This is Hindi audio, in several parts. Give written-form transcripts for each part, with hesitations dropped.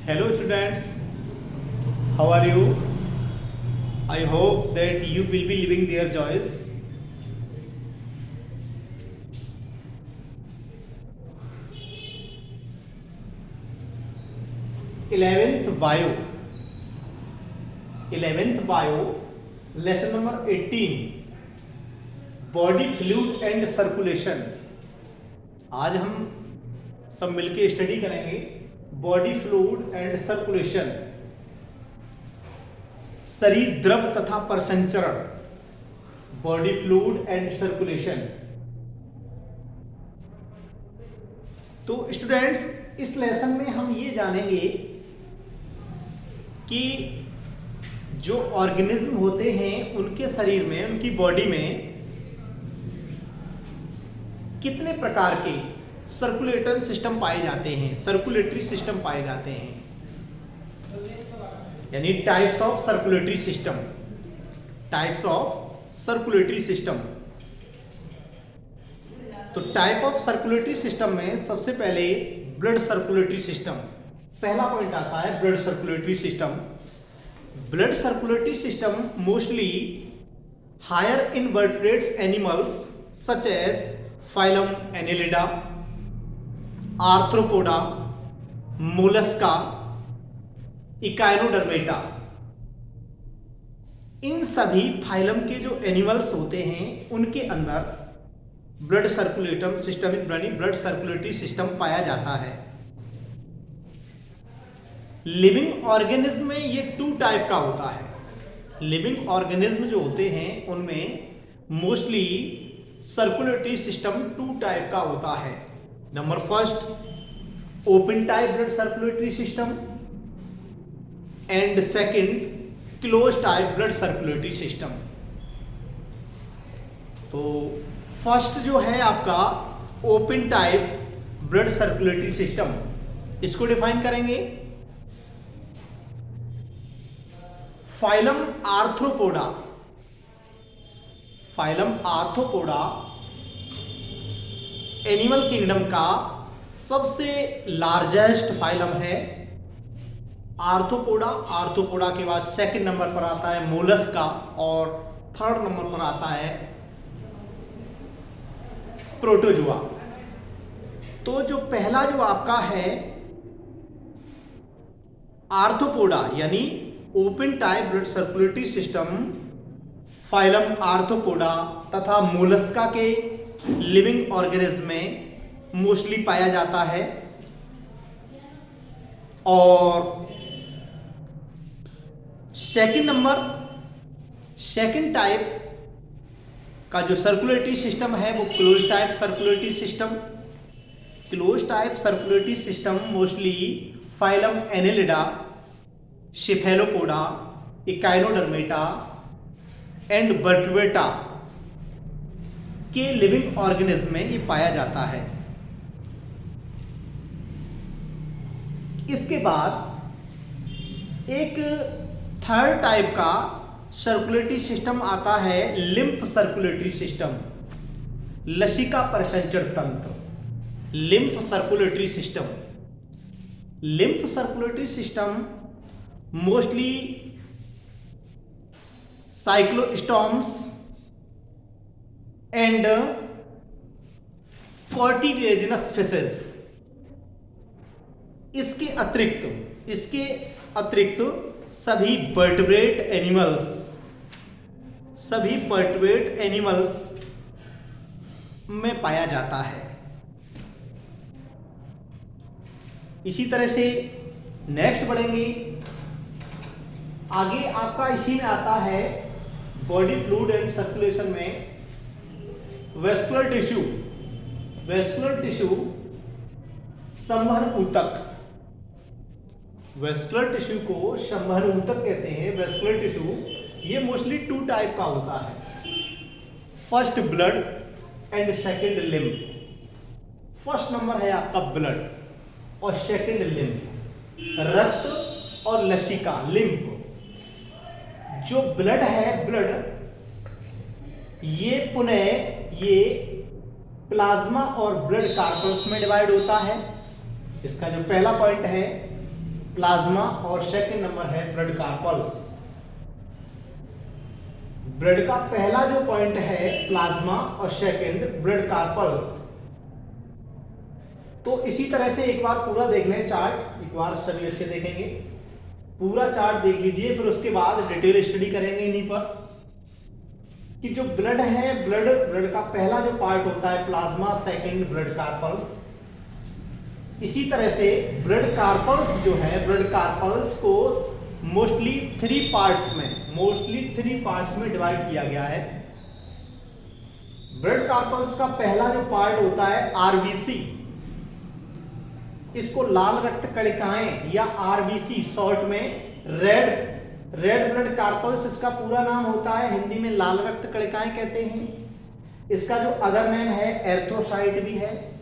Hello students, how are you? I hope that you will be living their joys. 11th bio, lesson number 18, body fluid and circulation. आज हम सब मिलके स्टडी करेंगे बॉडी फ्लूइड एंड सर्कुलेशन, शरीर द्रव तथा प्रसंचरण, बॉडी फ्लूइड एंड सर्कुलेशन। तो स्टूडेंट्स, इस लेसन में हम ये जानेंगे कि जो ऑर्गेनिज्म होते हैं उनके शरीर में, उनकी बॉडी में कितने प्रकार के सर्कुलेटरी सिस्टम पाए जाते हैं, सर्कुलेटरी सिस्टम पाए जाते हैं, यानी types of circulatory system, types of circulatory system. तो टाइप ऑफ सर्कुलेटरी सिस्टम में सबसे पहले ब्लड सर्कुलेटरी सिस्टम, पहला पॉइंट आता है blood circulatory system. Blood circulatory system mostly higher invertebrates animals such as phylum Annelida, Arthropoda, Mollusca, Echinodermata, इन सभी फाइलम के जो एनिमल्स होते हैं उनके अंदर blood circulatory system, blood circulatory system पाया जाता है। लिविंग ऑर्गेनिज्म में ये टू टाइप का होता है। लिविंग ऑर्गेनिज्म जो होते हैं उनमें mostly circulatory system two type का होता है। Number first, open type blood circulatory system, and second close type blood circulatory system. तो फर्स्ट जो है आपका open type blood circulatory system, इसको डिफाइन करेंगे। Phylum arthropoda, phylum arthropoda animal kingdom का सबसे लार्जेस्ट फाइलम है। आर्थ्रोपोडा, आर्थ्रोपोडा के बाद सेकंड नंबर पर आता है मोलस्का और थर्ड नंबर पर आता है प्रोटोजुआ। तो जो पहला जो आपका है आर्थ्रोपोडा यानी open type blood circulatory system, phylum arthropoda तथा मोलस्का के लिविंग ऑर्गेनिज्म में मोस्टली पाया जाता है। और सेकंड नंबर, सेकंड टाइप का जो सर्कुलेटरी सिस्टम है वो close type circulatory system. Close type circulatory system mostly phylum Annelida, Cephalopoda, Echinodermata and Vertebrata के लिविंग ऑर्गेनिज्म में ये पाया जाता है। इसके बाद एक थर्ड टाइप का सर्कुलेटरी सिस्टम आता है लिम्फ सर्कुलेटरी सिस्टम, लसिका प्रसंचरण तंत्र, lymph circulatory system. Lymph circulatory system mostly cyclostomes and cartilaginous fishes. इसके अतिरिक्त सभी वर्टेब्रेट एनिमल्स में पाया जाता है। इसी तरह से नेक्स्ट बढ़ेंगे आगे। आपका इसी में आता है बॉडी फ्लूइड एंड सर्कुलेशन में वेस्कुलर टिश्यू। वेस्कुलर टिश्यू संवहन ऊतक, वेस्कुलर टिश्यू को संवहन ऊतक कहते हैं। वेस्कुलर टिश्यू ये मोस्टली टू टाइप का होता है, first blood and second lymph. First number है आपका ब्लड और सेकंड लिम्फ, रक्त और लसिका लिम्फ। जो ब्लड है, ब्लड ये पुनः ये प्लाज्मा और ब्लड कार्पल्स में डिवाइड होता है। इसका जो पहला पॉइंट है प्लाज्मा और सेकंड नंबर है ब्लड कार्पल्स। ब्लड का पहला जो पॉइंट है प्लाज्मा और सेकंड ब्लड कार्पल्स। तो इसी तरह से एक बार पूरा देख लें चार्ट, एक बार सभी अच्छे देखेंगे, पूरा चार्ट देख लीजिए, फिर उसके बाद डिटेल स्टडी करेंगे इन्हीं पर कि जो ब्लड है, ब्लड का पहला जो पार्ट होता है प्लाज्मा, सेकंड ब्लड कार्पल्स। इसी तरह से ब्लड कार्पल्स जो है, ब्लड कार्पल्स को मोस्टली थ्री पार्ट्स में डिवाइड किया गया है। ब्लड कार्पल्स का पहला जो पार्ट होता है आरबीसी, इसको लाल रक्त कणिकाएं या आरबीसी शॉर्ट में रेड ब्लड कार्पल्स इसका पूरा नाम होता है, हिंदी में लाल रक्त कणिकाएं कहते हैं। इसका जो अदर नेम है एर्थ्रोसाइट भी है,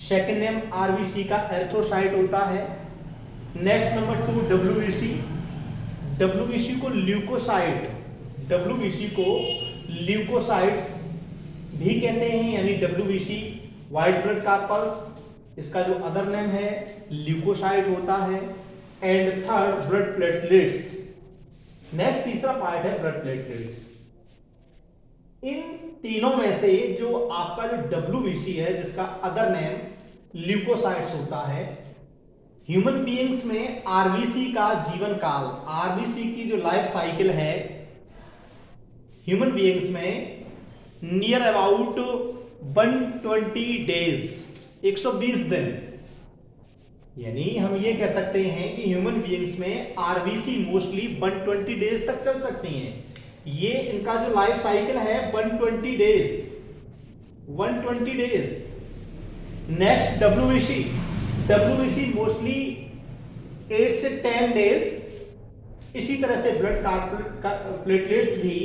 सेकंड नेम आरबीसी का एर्थ्रोसाइट होता है। नेक्स्ट नंबर 2 डब्ल्यूबीसी को ल्यूकोसाइट्स भी कहते हैं, यानी डब्ल्यूबीसी व्हाइट ब्लड कार्पल्स, इसका जो अदर नेम है ल्यूकोसाइट होता है। And third blood platelets. Next तीसरा पार्ट है ब्लड प्लेटलेट्स। इन तीनों में से जो आपका जो डब्ल्यूबीसी है, जिसका अदर नेम ल्यूकोसाइट्स होता है, ह्यूमन बीइंग्स में आरबीसी का जीवन काल, आरबीसी की जो लाइफ साइकिल है ह्यूमन बीइंग्स में नियर अबाउट 120 डेज, 120 दिन। यानी हम ये कह सकते हैं कि ह्यूमन बीइंग्स में आरबीसी मोस्टली 120 डेज तक चल सकती हैं। ये इनका जो लाइफ साइकिल है 120 डेज। नेक्स्ट डब्ल्यूबीसी मोस्टली 8 से 10 डेज। इसी तरह से ब्लड प्लेटलेट्स भी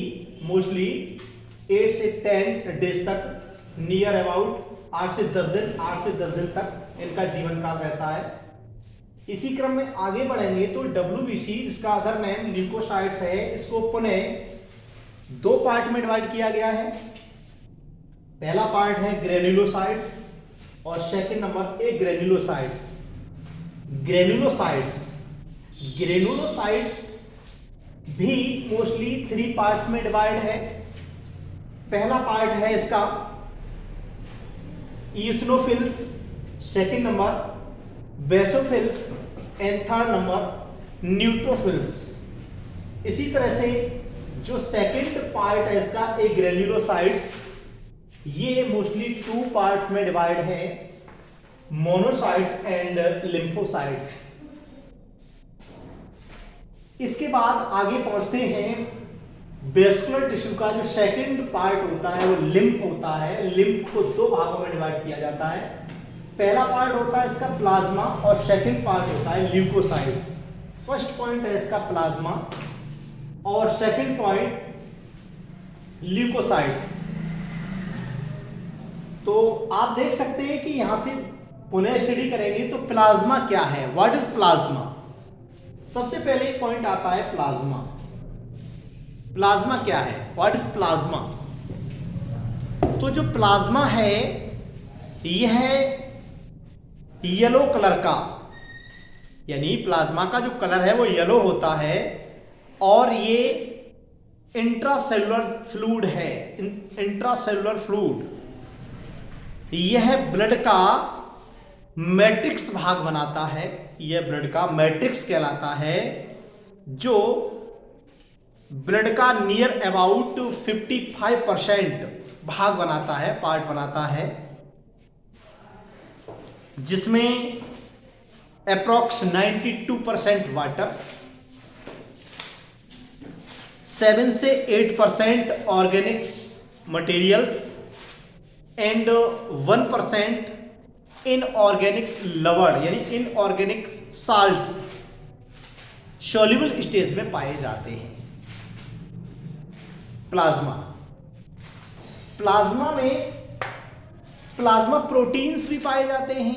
मोस्टली 8 से 10 डेज तक, नियर अबाउट 8 से 10 दिन तक इनका जीवन काल रहता है। इसी क्रम में आगे बढ़ेंगे तो डब्ल्यूबीसी, जिसका अदर नेम ल्यूकोसाइट्स है, इसको पुनः 2 पार्ट में डिवाइड किया गया है। पहला पार्ट है ग्रेन्युलोसाइट्स और second number A granulocytes. Granulocytes भी मोस्टली 3 पार्ट्स में डिवाइड है। पहला पार्ट है इसका eosinophils, second number basophils and third number neutrophils. इसी तरह से जो सेकंड पार्ट है इसका ए ग्रेन्युलोसाइट्स, ये मोस्टली 2 पार्ट्स में डिवाइड है, मोनोसाइट्स एंड लिम्फोसाइट्स। इसके बाद आगे पहुंचते हैं वेस्कुलर टिश्यू का जो सेकंड पार्ट होता है वो लिम्फ होता है। लिम्फ को 2 भागों में डिवाइड किया जाता है। पहला पार्ट होता है इसका प्लाज्मा और सेकंड पार्ट होता है ल्यूकोसाइट्स। फर्स्ट पॉइंट है इसका प्लाज्मा और सेकंड पॉइंट ल्यूकोसाइट्स। तो आप देख सकते हैं कि यहां से पुनः स्टडी करेंगे तो प्लाज्मा क्या है, व्हाट इज प्लाज्मा। सबसे पहले एक पॉइंट आता है प्लाज्मा। प्लाज्मा क्या है, व्हाट इज प्लाज्मा। तो जो प्लाज्मा है यह येलो कलर का, यानी प्लाज्मा का जो कलर है वो येलो होता है और ये इंट्रासेलुलर फ्लूइड है। इंट्रासेलुलर फ्लूइड यह ब्लड का मैट्रिक्स भाग बनाता है। यह ब्लड का मैट्रिक्स कहलाता है, जो ब्लड का नियर अबाउट 55% भाग बनाता है, पार्ट बनाता है, जिसमें अप्रॉक्स 92% वाटर, 7 से 8% ऑर्गेनिक मटेरियल्स एंड 1% इनऑर्गेनिक लवण, यानी इनऑर्गेनिक साल्ट्स सॉल्युबल स्टेज में पाए जाते हैं। प्लाज्मा में प्लाज्मा प्रोटीन्स भी पाए जाते हैं।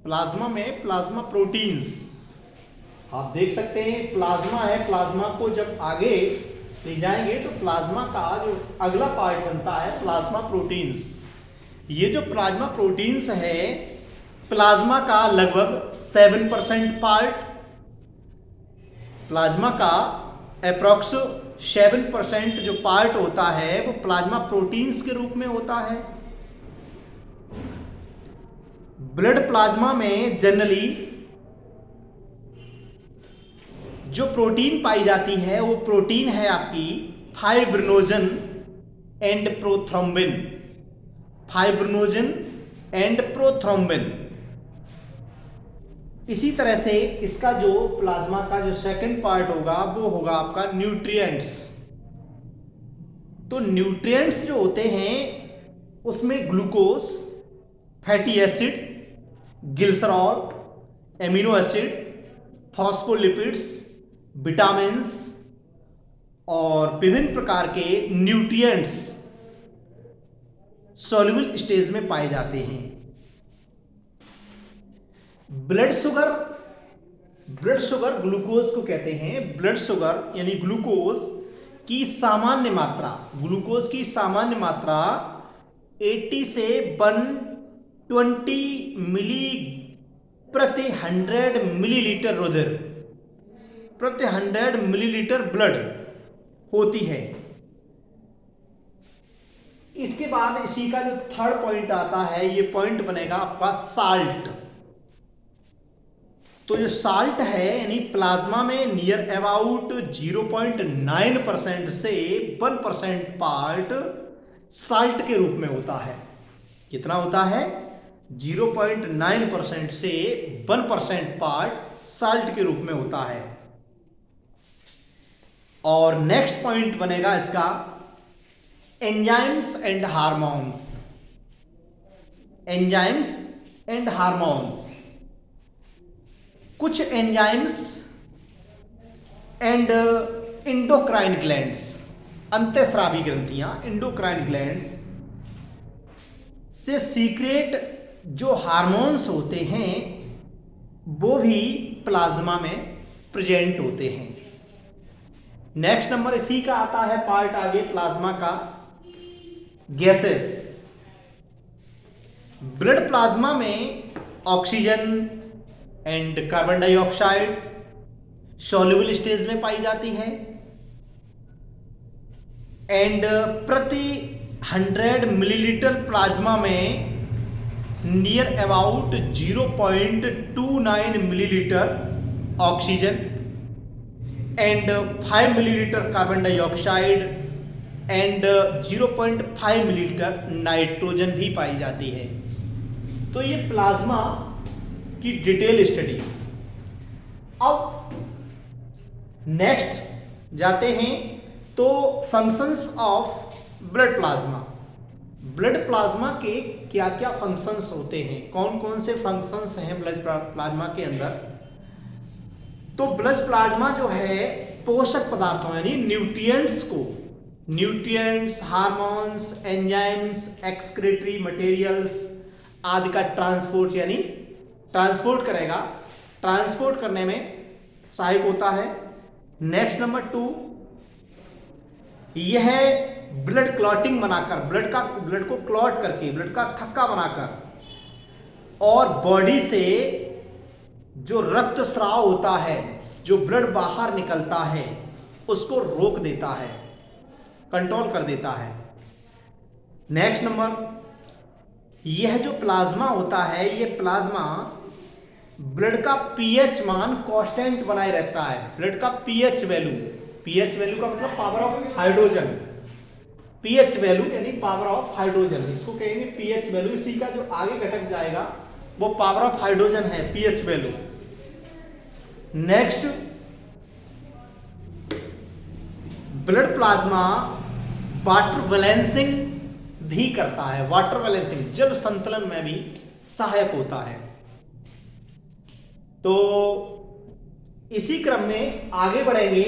प्लाज्मा में प्लाज्मा प्रोटीन्स आप देख सकते हैं। प्लाज्मा है, प्लाज्मा को जब आगे ले जाएंगे तो प्लाज्मा का जो अगला पार्ट बनता है प्लाज्मा प्रोटीन्स। ये जो प्लाज्मा प्रोटीन्स है प्लाज्मा का लगभग 7% पार्ट, प्लाज्मा का अप्रॉक्स 7% जो पार्ट होता है वो प्लाज्मा प्रोटीन्स के रूप में होता है। ब्लड प्लाज्मा में जनरली जो प्रोटीन पाई जाती है वो प्रोटीन है आपकी fibrinogen and prothrombin, fibrinogen and prothrombin. इसी तरह से इसका जो प्लाज्मा का जो सेकंड पार्ट होगा वो होगा आपका न्यूट्रिएंट्स। तो न्यूट्रिएंट्स जो होते हैं उसमें glucose, fatty acid, glycerol, amino acid, phospholipids, vitamins और विभिन्न प्रकार के न्यूट्रिएंट्स सॉल्युबल स्टेज में पाए जाते हैं। Blood sugar, blood sugar glucose को कहते हैं। ब्लड शुगर यानी ग्लूकोज की सामान्य मात्रा, ग्लूकोज की सामान्य मात्रा 80 से 120 मिली प्रति 100 मिलीलीटर रुधिर, प्रति 100 मिलीलीटर ब्लड होती है। इसके बाद इसी का जो थर्ड पॉइंट आता है, ये पॉइंट बनेगा आपका साल्ट। तो जो साल्ट है यानी प्लाज्मा में नियर अबाउट 0.9% से 1% पार्ट साल्ट के रूप में होता है। कितना होता है? 0.9% से 1% पार्ट साल्ट के रूप में होता है। और नेक्स्ट पॉइंट बनेगा इसका enzymes and hormones. Enzymes and hormones, कुछ एंजाइम्स एंड इंडोक्राइन ग्लैंड्स, अंतःस्रावी ग्रंथियां, इंडोक्राइन ग्लैंड्स से सीक्रेट जो हार्मोन्स होते हैं वो भी प्लाज्मा में प्रेजेंट होते हैं। नेक्स्ट नंबर इसी का आता है पार्ट आगे प्लाज्मा का, गैसेस। ब्लड प्लाज्मा में oxygen and carbon dioxide soluble stage में पाई जाती है एंड प्रति 100 मिलीलीटर प्लाज्मा में near about 0.29 millilitre oxygen and 5 millilitre carbon dioxide and 0.5 millilitre nitrogen भी पाई जाती है। तो ये प्लाज्मा की डिटेल स्टडी। अब नेक्स्ट जाते हैं तो functions of blood plasma. Blood plasma के क्या क्या फंक्शंस होते हैं, कौन कौन से फंक्शंस हैं ब्लड प्लाज्मा के अंदर? तो ब्लड प्लाज्मा जो है पोषक पदार्थों यानी न्यूट्रिएंट्स को, nutrients, hormones, enzymes, excretory materials आदि का ट्रांसपोर्ट यानी ट्रांसपोर्ट करेगा, ट्रांसपोर्ट करने में सहायक होता है। नेक्स्ट नंबर 2, यह ब्लड क्लॉटिंग बनाकर, ब्लड को क्लॉट करके, ब्लड का थक्का बनाकर और बॉडी से जो रक्त स्राव होता है, जो ब्लड बाहर निकलता है, उसको रोक देता है, कंट्रोल कर देता है। नेक्स्ट नंबर, यह जो प्लाज्मा होता है, यह प्लाज्मा ब्लड का पीएच मान कांस्टेंट बनाए रहता है। ब्लड का पीएच वैल्यू, पीएच वैल्यू का मतलब power of hydrogen, pH value यानी पावर ऑफ हाइड्रोजन, इसको कहेंगे पीएच वैल्यू। इसी का जो आगे घटक जाएगा वो पावर ऑफ हाइड्रोजन है, pH value. Next, blood plasma water balancing भी करता है, वाटर बैलेंसिंग, जल संतुलन में भी सहायक होता है। तो इसी क्रम में आगे बढ़ेंगे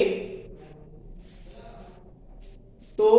तो